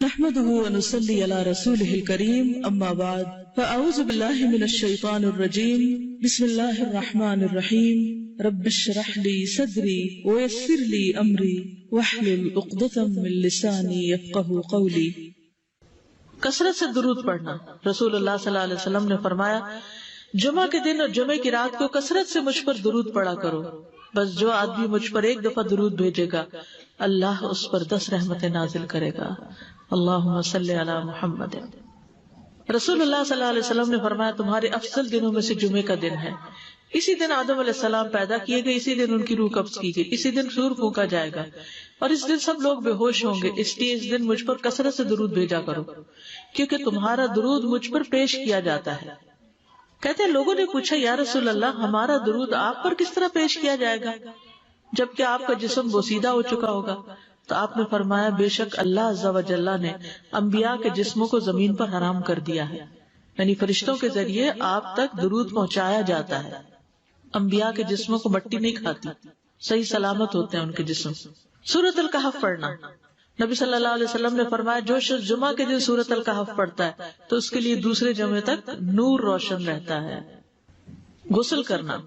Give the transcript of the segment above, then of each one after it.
نحمده ونصلي على رسوله الكريم اما بعد فاعوذ بالله من الشيطان الرجيم بسم الله الرحمن الرحيم رب اشرح لي صدري ويسر لي امري واحلل عقدة من لساني يفقهوا قولي۔ کثرت سے درود پڑھنا۔ رسول اللہ صلی اللہ علیہ وسلم نے فرمایا جمعہ کے دن اور جمعہ کی رات کو کثرت سے مجھ پر درود پڑھا کرو، بس جو آدمی مجھ پر ایک دفعہ درود بھیجے گا اللہ اس پر 10 رحمتیں نازل کرے گا۔ اللہم صلی علی محمد۔ رسول اللہ صلی اللہ علیہ وسلم نے فرمایا تمہارے افضل دنوں میں سے جمعے کا دن ہے۔ اسی دن آدم علیہ السلام پیدا کیے گئے، اسی دن ان کی روح قبض کی گئی، اسی دن سور پھونکا جائے گا اور اس دن سب لوگ بے ہوش ہوں گے، اس لیے اس دن مجھ پر کثرت سے درود بھیجا کرو کیونکہ تمہارا درود مجھ پر پیش کیا جاتا ہے۔ کہتے ہیں لوگوں نے پوچھا یا رسول اللہ ہمارا درود آپ پر کس طرح پیش کیا جائے گا جبکہ آپ کا جسم بوسیدہ ہو چکا ہوگا؟ تو آپ نے فرمایا بے شک اللہ عز و جل نے انبیاء کے جسموں کو زمین پر حرام کر دیا ہے، یعنی فرشتوں کے ذریعے آپ تک درود پہنچایا جاتا ہے۔ انبیاء کے جسموں کو مٹی نہیں کھاتی، صحیح سلامت ہوتے ہیں ان کے جسم۔ سورۃ الکہف پڑھنا۔ نبی صلی اللہ علیہ وسلم نے فرمایا جو شخص جمعہ کے دن سورۃ الکہف پڑھتا ہے تو اس کے لیے دوسرے جمعے تک نور روشن رہتا ہے۔ غسل کرنا۔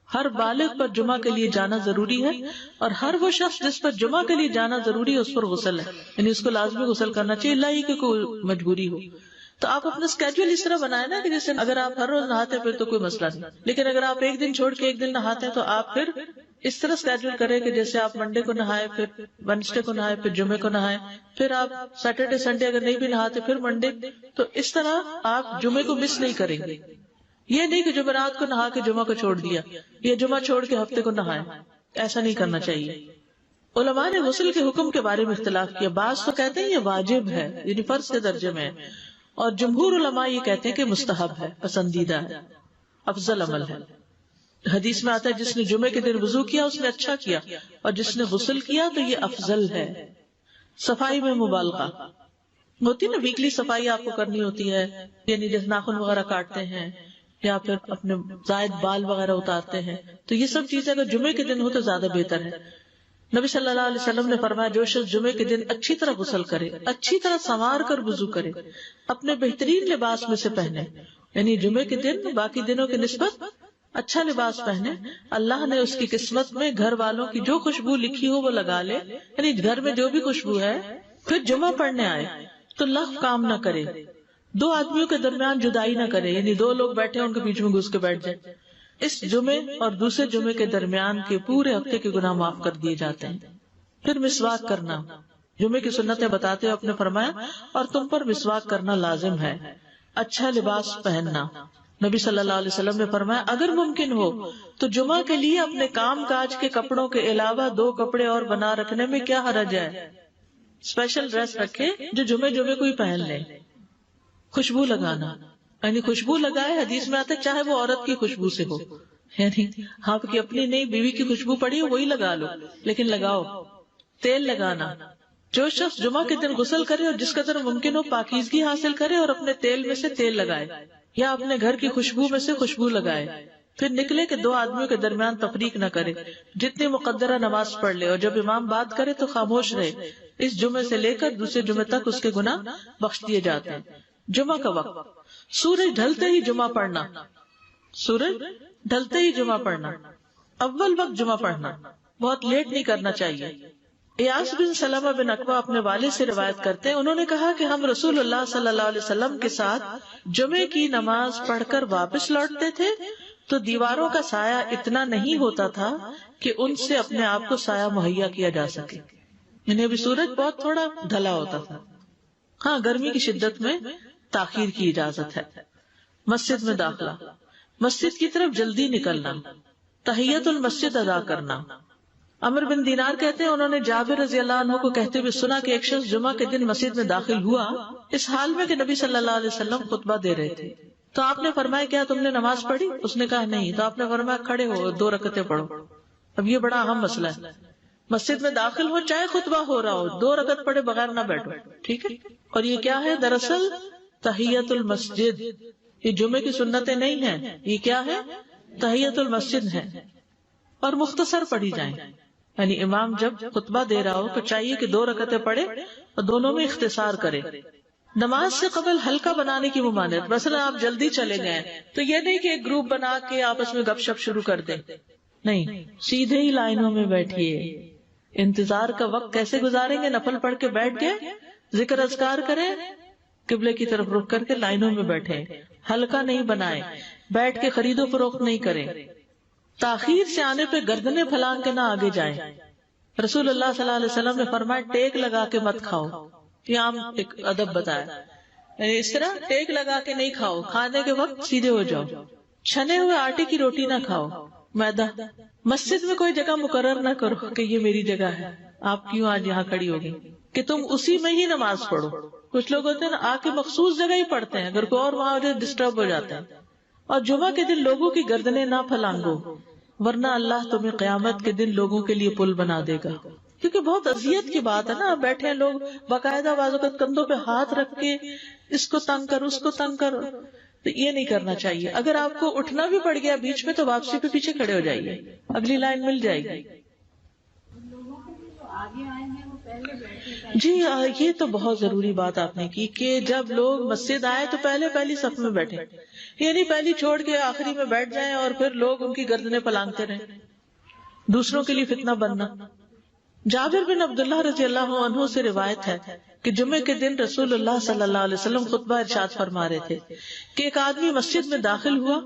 ہر بالغ پر جمعہ کے لیے جانا ضروری ہے اور ہر وہ شخص جس پر جمعہ کے لیے جانا ضروری ہے اس پر غسل ہے، یعنی اس کو لازمی غسل کرنا چاہیے، اللہ ہی کہ کوئی مجبوری ہو۔ تو آپ اپنا اسکیڈول اس طرح بنائے نا کہ جیسے اگر آپ ہر روز نہاتے پھر تو کوئی مسئلہ نہیں، لیکن اگر آپ ایک دن چھوڑ کے ایک دن نہاتے ہیں تو آپ پھر اس طرح اسکیڈول کریں کہ جیسے آپ منڈے کو نہائے، پھر وینسڈے کو نہائے، پھر جمعے کو نہائے، پھر آپ سیٹرڈے سنڈے اگر نہیں بھی نہاتے پھر منڈے، تو اس طرح آپ جمعے کو مس نہیں کریں گے۔ یہ نہیں کہ جمعرات کو نہا کے جمعہ کو چھوڑ دیا یا جمعہ چھوڑ کے ہفتے کو نہائے، ایسا نہیں کرنا چاہیے۔ علماء نے غسل کے حکم کے بارے میں اختلاف کیا، بعض تو کہتے ہیں یہ واجب ہے یعنی فرض کے درجے میں ہے، اور جمہور علماء یہ کہتے ہیں کہ مستحب ہے، پسندیدہ ہے، افضل عمل ہے۔ حدیث میں آتا ہے جس نے جمعے کے دن وضو کیا اس نے اچھا کیا اور جس نے غسل کیا تو یہ افضل ہے۔ صفائی میں مبالغہ ہوتی نا، ویکلی صفائی آپ کو کرنی ہوتی ہے، یعنی جیسے ناخن وغیرہ کاٹتے ہیں یا پھر اپنے زائد بال وغیرہ اتارتے ہیں، تو یہ سب چیزیں اگر جمعے کے دن ہو تو زیادہ بہتر ہے۔ نبی صلی اللہ علیہ وسلم نے فرمایا جو شخص جمعے کے دن اچھی طرح غسل کرے، اچھی طرح سنوار کر وضو کرے، اپنے بہترین لباس میں سے پہنے، یعنی جمعے کے دن باقی دنوں کی نسبت اچھا لباس پہنے، اللہ نے اس کی قسمت میں گھر والوں کی جو خوشبو لکھی ہو وہ لگا لے، یعنی گھر میں جو بھی خوشبو ہے، پھر جمعہ پڑھنے آئے تو لغو کام نہ کرے، 2 آدمیوں کے درمیان جدائی نہ کرے، یعنی 2 لوگ بیٹھے ان کے بیچ میں گھس کے بیٹھ جائے۔ اس جمعے اور دوسرے جمعے کے درمیان کے پورے ہفتے کے گناہ معاف کر دیے جاتے ہیں۔ پھر مسواک کرنا۔ جمعے کی سنتیں بتاتے ہوئے آپ نے فرمایا اور تم پر مسواک کرنا لازم ہے۔ اچھا لباس پہننا۔ نبی صلی اللہ علیہ وسلم نے فرمایا اگر ممکن ہو تو جمعہ کے لیے اپنے کام کاج کے کپڑوں کے علاوہ 2 کپڑے اور بنا رکھنے میں کیا حرج ہے؟ اسپیشل ڈریس رکھے جو جمعے کو ہی پہن لے۔ خوشبو لگانا، یعنی خوشبو لگائے، حدیث میں آتا ہے چاہے وہ عورت کی خوشبو سے ہو، یعنی آپ کی اپنی نہیں، بیوی کی خوشبو پڑی ہو وہی لگا لو، لیکن لگاؤ۔ تیل لگانا۔ جو شخص جمعہ کے دن غسل کرے اور جس قدر ممکن ہو پاکیزگی حاصل کرے اور اپنے تیل میں سے تیل لگائے یا اپنے گھر کی خوشبو میں سے خوشبو لگائے، پھر نکلے کہ 2 آدمیوں کے درمیان تفریق نہ کرے، جتنی مقدرہ نماز پڑھ لے اور جب امام بات کرے تو خاموش رہے۔ اس جمعے سے لے کر دوسرے جمعے تک اس کے گناہ بخش دیے جاتے ہیں۔ جمعہ کا وقت۔ سورج ڈھلتے ہی جمعہ پڑھنا۔ سورج ڈھلتے ہی جمعہ پڑھنا، اول وقت جمعہ پڑھنا، بہت لیٹ نہیں کرنا چاہیے۔ ایاس بن سلمہ بن عقبہ اپنے والد سے روایت کرتے ہیں، انہوں نے کہا کہ ہم رسول اللہ صلی اللہ علیہ وسلم کے ساتھ جمعے کی نماز پڑھ کر واپس لوٹتے تھے تو دیواروں کا سایہ اتنا نہیں ہوتا تھا کہ ان سے اپنے آپ کو سایہ مہیا کیا جا سکے، یعنی ابھی سورج بہت تھوڑا ڈھلا ہوتا تھا۔ ہاں گرمی کی شدت میں تاخیر کی اجازت ہے۔ مسجد میں داخلہ۔ مسجد کی طرف جلدی نکلنا، تحیت المسجد ادا کرنا۔ عمر بن دینار کہتے ہیں انہوں نے جابر رضی اللہ عنہ کو کہتے ہوئے سنا کہ ایک شخص جمعہ کے دن مسجد میں داخل ہوا اس حال میں کہ نبی صلی اللہ علیہ وسلم خطبہ دے رہے تھے، تو آپ نے فرمایا کیا تم نے نماز پڑھی؟ اس نے کہا نہیں، تو آپ نے فرمایا کھڑے ہو 2 رکعتیں پڑھو۔ اب یہ بڑا اہم مسئلہ ہے، مسجد میں داخل ہو چاہے خطبہ ہو رہا ہو 2 رکعت پڑھے بغیر نہ بیٹھو، ٹھیک ہے؟ اور یہ کیا ہے؟ دراصل تحیت المسجد، یہ جمعے کی سنتیں نہیں ہیں، یہ کیا ہے؟ تحیت المسجد ہے، اور مختصر پڑھی جائیں۔ یعنی امام جب خطبہ دے رہا ہو تو چاہیے کہ 2 رکعتیں پڑھے اور دونوں میں اختصار کرے. نماز سے قبل ہلکا بنانے کی ممانعت. مثلا آپ جلدی چلے گئے تو یہ نہیں کہ ایک گروپ بنا کے آپس میں گپ شپ شروع کر دیں، نہیں، سیدھے ہی لائنوں میں بیٹھیے. انتظار کا وقت کیسے گزاریں گے؟ نفل پڑھ کے بیٹھ گئے، ذکر اذکار کریں، قبلے کی طرف رخ کر کے لائنوں میں بیٹھے. ہلکا نہیں بنائے، بیٹھ کے خرید و فروخت نہیں کریں. تاخیر سے آنے پہ گردنیں پھلانگ کے نہ آگے جائیں. رسول اللہ صلی اللہ علیہ وسلم نے فرمایا ٹیک لگا کے مت کھاؤ. یہ عام ایک ادب بتایا، یعنی اس طرح ٹیک لگا کے نہیں کھاؤ، کھانے کے وقت سیدھے ہو جاؤ. چھنے ہوئے آٹے کی روٹی نہ کھاؤ، میدا. مسجد میں کوئی جگہ مقرر نہ کرو کہ یہ میری جگہ ہے، آپ کیوں آج یہاں کھڑی ہوگی، کہ تم اسی میں ہی نماز پڑھو. کچھ لوگ ہوتے ہیں نا آ کے مخصوص جگہ ہی پڑھتے ہیں، اگر کوئی اور وہاں ڈسٹرب ہو جاتے ہیں. اور جمعہ کے دن لوگوں کی گردنیں نہ پھلانگو، ورنہ اللہ تمہیں قیامت کے دن لوگوں کے لیے پل بنا دے گا. کیونکہ بہت اذیت کی بات ہے نا، بیٹھے ہیں لوگ باقاعدہ بعض اوقات کندھوں پہ ہاتھ رکھ کے اس کو تنگ کر اس کو تنگ کر. تو یہ نہیں کرنا چاہیے. اگر آپ کو اٹھنا بھی پڑ گیا بیچ میں تو واپسی پہ پیچھے کھڑے ہو جائیے، اگلی لائن مل جائے گی. جی یہ تو بہت ضروری بات آپ نے کی کہ جب لوگ مسجد آئے تو پہلی صف میں بیٹھے، یعنی پہلی چھوڑ کے آخری میں بیٹھ جائیں اور پھر لوگ ان کی گردنیں پلانگتے رہیں، دوسروں کے لیے فتنہ بننا. جابر بن عبداللہ رضی اللہ عنہ سے روایت ہے کہ جمعے کے دن رسول اللہ صلی اللہ علیہ وسلم خطبہ ارشاد فرما رہے تھے کہ ایک آدمی مسجد میں داخل ہوا،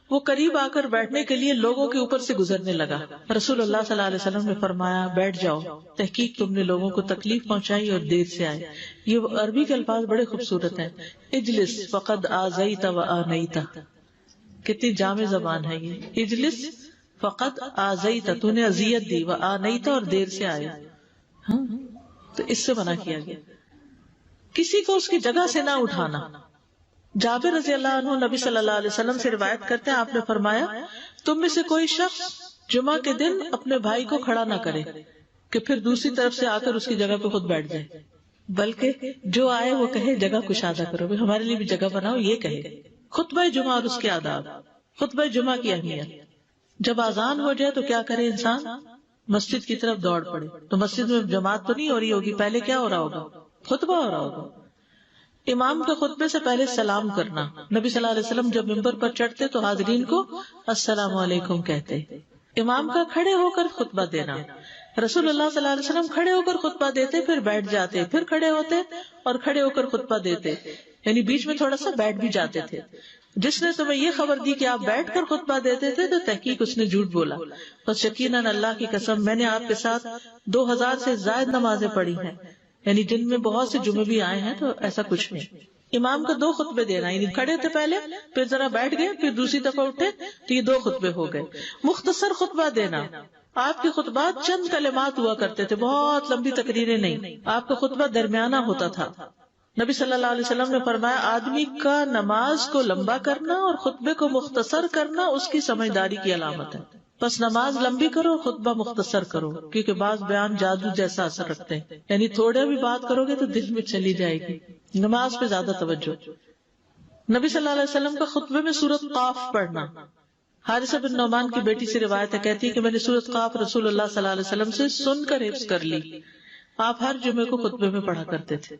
وہ قریب آ کر بیٹھنے کے لیے لوگوں کے اوپر سے گزرنے لگا. رسول اللہ صلی اللہ علیہ وسلم نے فرمایا بیٹھ جاؤ، تحقیق تم نے لوگوں کو تکلیف پہنچائی اور دیر سے آئے. یہ عربی کے الفاظ بڑے خوبصورت ہیں. اجلس فقد آذیت و آنیت، کتنی جامع زبان ہے یہ. اجلس فقط آذیت، تو نے اذیت دی، و آنیت، اور دیر سے آیا. تو اس سے منع کیا گیا. کسی کو اس کی جگہ سے نہ اٹھانا. جابر رضی اللہ عنہ نبی صلی اللہ علیہ وسلم سے روایت کرتے ہیں، آپ نے فرمایا تم میں سے کوئی شخص جمعہ کے دن اپنے بھائی کو کھڑا نہ کرے کہ پھر دوسری طرف سے آ کر اس کی جگہ پہ خود بیٹھ جائے، بلکہ جو آئے وہ کہے جگہ کشادہ کرو، ہمارے لیے بھی جگہ بناؤ. یہ کہے. خطبہ جمعہ اور اس کے آداب. خطبہ جمعہ کی اہمیت. جب اذان ہو جائے تو کیا کرے انسان؟ مسجد کی طرف دوڑ پڑے. تو مسجد میں جماعت تو نہیں ہو رہی ہوگی، پہلے کیا ہو رہا ہوگا؟ خطبہ ہو رہا ہوگا. امام کے خطبے سے پہلے سلام کرنا. نبی صلی اللہ علیہ وسلم جب ممبر پر چڑھتے تو حاضرین کو السلام علیکم کہتے. امام کا کھڑے ہو کر خطبہ دینا. رسول اللہ صلی اللہ علیہ وسلم کھڑے ہو کر خطبہ دیتے، پھر بیٹھ جاتے، پھر کھڑے ہوتے اور کھڑے ہو کر خطبہ دیتے، یعنی بیچ میں تھوڑا سا بیٹھ بھی جاتے تھے. جس نے تمہیں یہ خبر دی کہ آپ بیٹھ کر خطبہ دیتے تھے تو تحقیق اس نے جھوٹ بولا. بس یقیناً اللہ کی قسم میں نے آپ کے ساتھ 2000 سے زائد نمازیں پڑھی ہیں، یعنی جن میں بہت سے جمعے بھی آئے ہیں، تو ایسا کچھ نہیں. امام کو 2 خطبے دینا، یعنی کھڑے تھے پہلے، پھر ذرا بیٹھ گئے، پھر دوسری دفعہ اٹھے تو یہ 2 خطبے ہو گئے. مختصر خطبہ دینا. آپ کے خطبات چند کلمات ہوا کرتے تھے، بہت لمبی تقریریں نہیں. آپ کا خطبہ درمیانہ ہوتا تھا. نبی صلی اللہ علیہ وسلم نے فرمایا آدمی کا نماز کو لمبا کرنا اور خطبے کو مختصر کرنا اس کی سمجھداری کی علامت ہے. بس نماز لمبی کرو، خطبہ مختصر کرو، کیونکہ بعض بیان جادو جیسا اثر رکھتے ہیں. یعنی تھوڑے بھی بات کرو گے تو دل میں چلی جائے گی. نماز پہ زیادہ توجہ. نبی صلی اللہ علیہ وسلم کا خطبے میں سورۃ قاف پڑھنا. حارثہ بن نعمان کی بیٹی سے روایت ہے، کہتی ہے کہ میں نے سورۃ قاف رسول اللہ صلی اللہ علیہ وسلم سے سن کر حفظ کر لی. آپ ہر جمعے کو خطبے میں پڑھا کرتے تھے.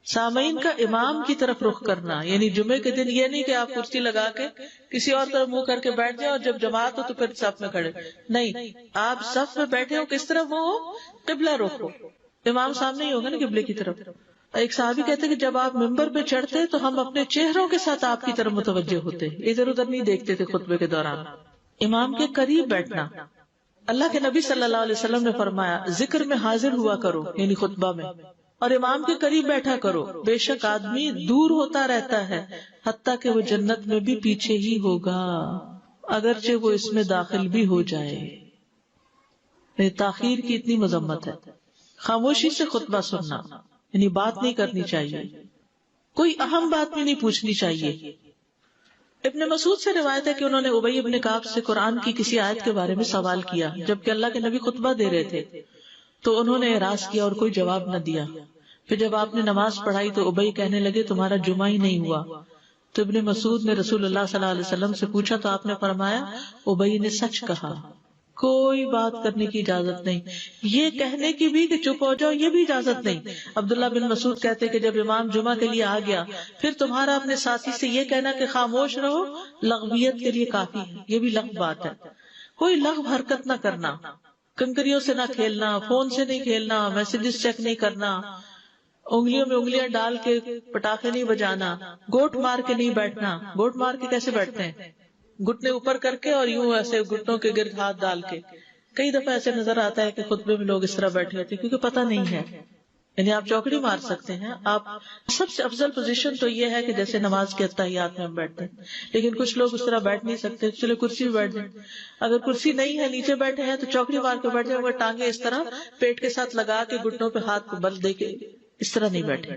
سامعین کا امام کی طرف رخ کرنا، یعنی جمعے کے دن یہ نہیں کہ آپ کرسی لگا کے کسی اور طرف منہ کر کے بیٹھ جائیں اور جب جماعت ہو تو پھر صف میں کھڑے. نہیں، آپ صف میں بیٹھے ہو، کس طرف ہو؟ قبلہ رخ ہو. امام سامنے ہی ہوگا نا قبلے کی طرف. ایک صحابی کہتے کہ جب آپ ممبر پہ چڑھتے تو ہم اپنے چہروں کے ساتھ آپ کی طرف متوجہ ہوتے، ادھر ادھر نہیں دیکھتے تھے خطبے کے دوران. امام کے قریب بیٹھنا. اللہ کے نبی صلی اللہ علیہ وسلم نے فرمایا ذکر میں حاضر ہوا کرو، یعنی خطبہ میں، اور امام کے قریب بیٹھا کرو. بے شک آدمی دور ہوتا رہتا ہے حتیٰ کہ وہ جنت میں بھی پیچھے ہی ہوگا اگرچہ وہ اس میں داخل بھی ہو جائے. تاخیر کی اتنی مذمت ہے. خاموشی سے خطبہ سننا، یعنی بات نہیں کرنی چاہیے، کوئی اہم بات بھی نہیں پوچھنی چاہیے. ابن مسعود سے روایت ہے کہ انہوں نے ابی ابن کعب سے قرآن کی کسی آیت کے بارے میں سوال کیا جبکہ اللہ کے نبی خطبہ دے رہے تھے، تو انہوں نے اعراض کیا اور کوئی جواب نہ دیا. پھر جب آپ نے نماز پڑھائی تو ابی کہنے لگے تمہارا جمعہ ہی نہیں ہوا. تو ابن مسعود نے رسول اللہ صلی اللہ علیہ وسلم سے پوچھا تو آپ نے فرمایا ابی نے سچ کہا. کوئی بات کرنے کی اجازت نہیں، یہ کہنے کی بھی کہ چپ ہو جاؤ یہ بھی اجازت نہیں۔ عبداللہ بن مسعود کہتے کہ جب امام جمعہ کے لیے آ گیا پھر تمہارا اپنے ساتھی سے یہ کہنا کہ خاموش رہو لغویت کے لیے کافی ہے، یہ بھی لغو بات ہے۔ کوئی لغو حرکت نہ کرنا، کنکریوں سے نہ کھیلنا، فون سے نہیں کھیلنا، میسجز چیک نہیں کرنا، انگلیوں میں انگلیاں ڈال کے پٹاخے نہیں بجانا، گوٹ مار کے نہیں بیٹھنا۔ گوٹ مار کے کیسے بیٹھتے ہیں؟ گھٹنے اوپر کر کے اور یوں ایسے گھٹنوں کے گرد ہاتھ ڈال کے۔ کئی دفعہ ایسے نظر آتا ہے کہ خطبے میں لوگ اس طرح بیٹھے ہوتے ہیں کیونکہ پتہ نہیں ہے، یعنی آپ چوکڑی مار سکتے ہیں۔ آپ سب سے افضل پوزیشن تو یہ ہے کہ جیسے نماز کے اتحیات میں ہم بیٹھتے ہیں، لیکن کچھ لوگ اس طرح بیٹھ نہیں سکتے، چلے کرسی پہ بیٹھ جائیں۔ اگر کرسی نہیں ہے نیچے بیٹھے ہیں تو چوکڑی مار کے بیٹھ جائیں، مگر ٹانگیں اس طرح پیٹ کے ساتھ لگا کے گھٹنوں پہ ہاتھ کو بل دے کے اس طرح نہیں بیٹھے۔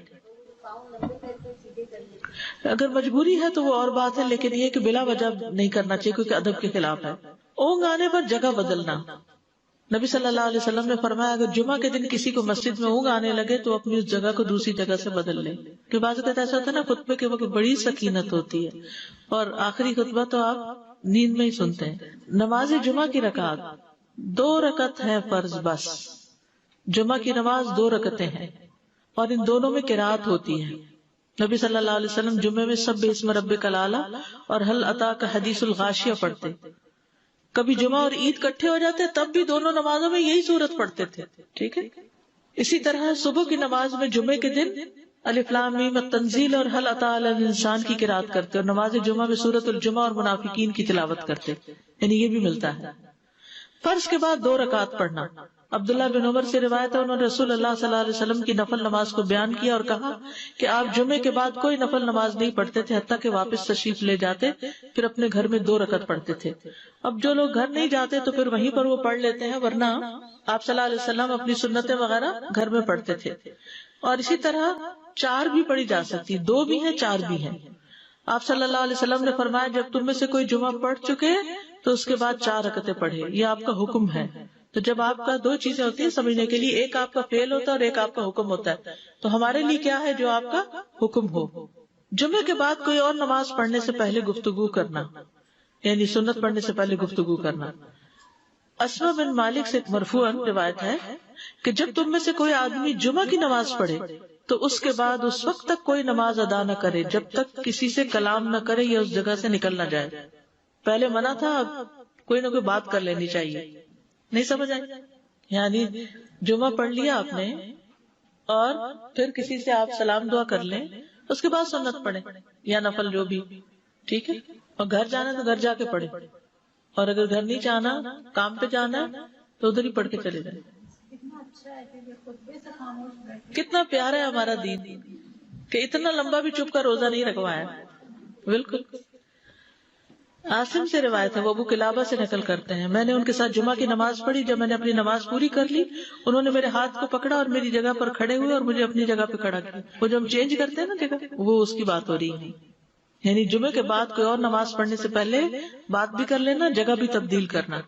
اگر مجبوری ہے تو وہ اور بات ہے، لیکن یہ کہ بلا وجہ نہیں کرنا چاہیے کیونکہ ادب کے خلاف ہے۔ اونگ آنے پر جگہ بدلنا، نبی صلی اللہ علیہ وسلم نے فرمایا اگر جمعہ کے دن کسی کو مسجد میں اونگ آنے لگے تو اپنی اس جگہ کو دوسری جگہ سے بدل لے، کہ بعض اوقات ایسا ہوتا ہے نا خطبے کے وقت بڑی سکینت ہوتی ہے اور آخری خطبہ تو آپ نیند میں ہی سنتے ہیں۔ نماز جمعہ کی رکعت 2 رکعت ہے فرض بس، جمعہ کی نماز 2 رکعتیں ہیں اور ان دونوں میں قرات ہوتی ہے۔ نبی صلی اللہ علیہ وسلم جمعے میں سب اسم ربک الاعلی اور حل اتاک حدیث الغاشیہ پڑھتے، کبھی جمعہ اور عید کٹھے ہو جاتے تب بھی دونوں نمازوں میں یہی سورت پڑھتے تھے، ٹھیک ہے۔ اسی طرح صبح کی نماز میں جمعے کے دن الف لام میم التنزیل اور حل اتی علی الانسان کی قرات کرتے اور نماز جمعہ میں سورۃ الجمعہ اور منافقین کی تلاوت کرتے، یعنی یہ بھی ملتا ہے۔ فرض کے بعد 2 رکعت پڑھنا، عبداللہ بن عمر سے روایت ہے انہوں نے رسول اللہ صلی اللہ علیہ وسلم کی نفل نماز کو بیان کیا اور کہا کہ آپ جمعے کے بعد کوئی نفل نماز نہیں پڑھتے تھے حتیٰ کہ واپس تشریف لے جاتے، پھر اپنے گھر میں 2 رکعت پڑھتے تھے۔ اب جو لوگ گھر نہیں جاتے تو پھر وہیں پر وہ پڑھ لیتے ہیں، ورنہ آپ صلی اللہ علیہ وسلم اپنی سنتیں وغیرہ گھر میں پڑھتے تھے۔ اور اسی طرح 4 بھی پڑھی جا سکتی، 2 بھی ہیں 4 بھی ہیں۔ آپ صلی اللہ علیہ وسلم نے فرمایا جب تم میں سے کوئی جمعہ پڑھ چکے تو اس کے بعد 4 رکعتیں پڑھے، یہ آپ کا حکم ہے۔ تو جب آپ کا 2 چیزیں ہوتی ہیں سمجھنے کے لیے، ایک آپ کا فعل ہوتا ہے اور ایک آپ کا حکم ہوتا ہے، تو ہمارے لیے کیا ہے جو آپ کا حکم ہو۔ جمعے کے بعد کوئی اور نماز پڑھنے سے پہلے گفتگو کرنا، یعنی سنت پڑھنے سے پہلے گفتگو کرنا۔ اسما بن مالک سے مرفوعاً روایت ہے کہ جب تم میں سے کوئی آدمی جمعہ کی نماز پڑھے تو اس کے بعد اس وقت تک کوئی نماز ادا نہ کرے جب تک کسی سے کلام نہ کرے یا اس جگہ سے نکل نہ جائے۔ پہلے منع تھا، اب کوئی نہ کوئی بات کر لینی چاہیے، نہیں سمجھ آئی؟ یعنی جمعہ پڑھ لیا آپ نے اور پھر کسی سے آپ سلام دعا کر لیں، اس کے بعد سنت پڑھیں یا نفل جو بھی، ٹھیک ہے۔ اور گھر جانا تو گھر جا کے پڑھیں، اور اگر گھر نہیں جانا کام پہ جانا تو ادھر ہی پڑھ کے چلے جائیں۔ کتنا پیارا ہے ہمارا دین کہ اتنا لمبا بھی چپ کا روزہ نہیں رکھوایا۔ بالکل۔ عاصم سے روایت ہے، وہ ابو قلابہ سے نقل کرتے ہیں، میں نے ان کے ساتھ جمعہ کی نماز پڑھی، جب میں نے اپنی نماز پوری کر لی انہوں نے میرے ہاتھ کو پکڑا اور میری جگہ پر کھڑے ہوئے اور مجھے اپنی جگہ پہ کھڑا کیا۔ وہ جو ہم چینج کرتے ہیں نا جگہ، وہ اس کی بات ہو رہی ہے، یعنی جمعے کے بعد کوئی اور نماز پڑھنے سے پہلے بات بھی کر لینا، جگہ بھی تبدیل کرنا۔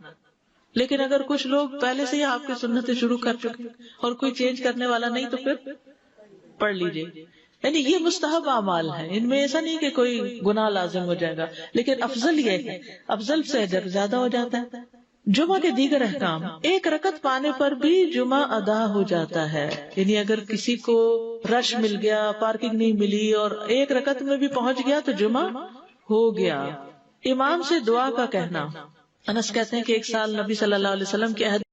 لیکن اگر کچھ لوگ پہلے سے ہی آپ کی سنتیں شروع کر چکے اور کوئی چینج کرنے والا نہیں تو پھر پڑھ لیجیے۔ یعنی یہ مستحب اعمال ہے، ان میں ایسا نہیں کہ کوئی گناہ لازم ہو جائے گا، لیکن افضل یہ ہے، افضل سے اجر زیادہ ہو جاتا ہے۔ جمعہ کے دیگر احکام، 1 رکعت پانے پر بھی جمعہ ادا ہو جاتا ہے، یعنی اگر کسی کو رش مل گیا، پارکنگ نہیں ملی اور 1 رکعت میں بھی پہنچ گیا تو جمعہ ہو گیا۔ امام سے دعا کا کہنا، انس کہتے ہیں کہ ایک سال نبی صلی اللہ علیہ وسلم کے عہد